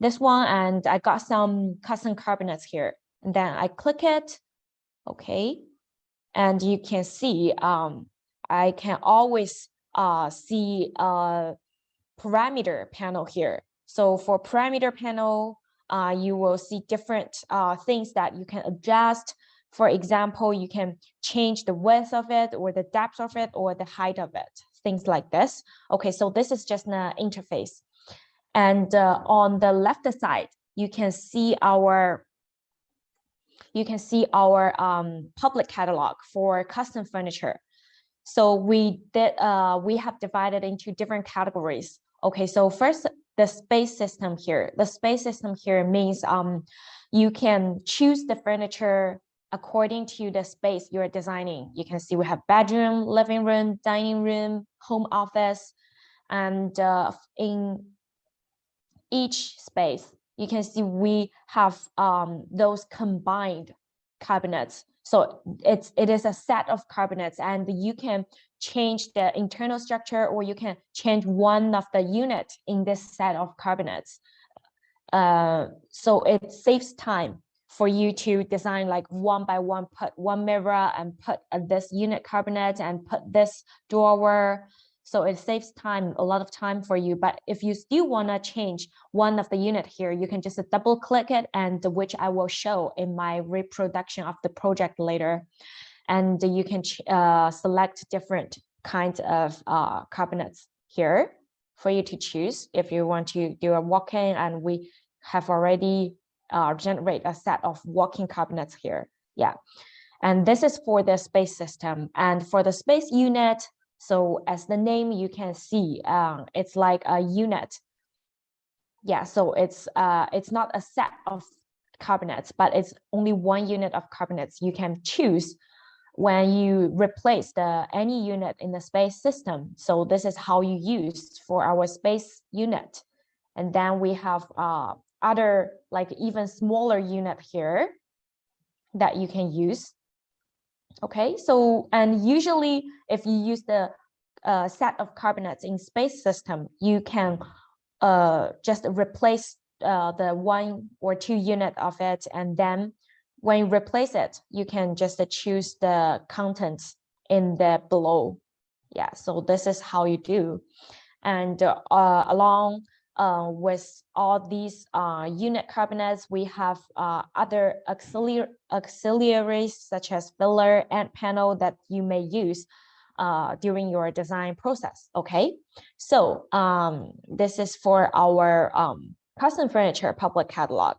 this one, and I got some custom cabinets here. And then I click it, okay. And you can see, I can always see a parameter panel here. So for parameter panel, you will see different things that you can adjust. For example, you can change the width of it or the depth of it or the height of it, things like this. Okay, so this is just an interface. And on the left side, you can see our public catalog for custom furniture. So we have divided into different categories. Okay, so first, the space system here. The space system here means you can choose the furniture according to the space you're designing. You can see we have bedroom, living room, dining room, home office, and in each space, you can see we have those combined cabinets. So it is a set of cabinets, and you can change the internal structure, or you can change one of the unit in this set of cabinets. So it saves time for you to design like one by one, put one mirror and put this unit cabinet and put this drawer. So it saves time, a lot of time for you. But if you still want to change one of the unit here, you can just double click it, and which I will show in my reproduction of the project later. And you can select different kinds of cabinets here for you to choose if you want to do a walk-in, and we have already generate a set of walk-in cabinets here. Yeah, and this is for the space system. And for the space unit, so as the name you can see, it's like a unit. Yeah, so it's not a set of cabinets, but it's only one unit of cabinets you can choose when you replace any unit in the space system. So this is how you use for our space unit. And then we have other like even smaller unit here that you can use. Okay, so and usually if you use the set of cabinets in space system, you can just replace the 1 or 2 unit of it, and then when you replace it, you can just choose the contents in the below. Yeah, so this is how you do. And along with all these unit cabinets, we have other auxiliaries such as filler and panel that you may use during your design process. Okay, so this is for our custom furniture public catalog.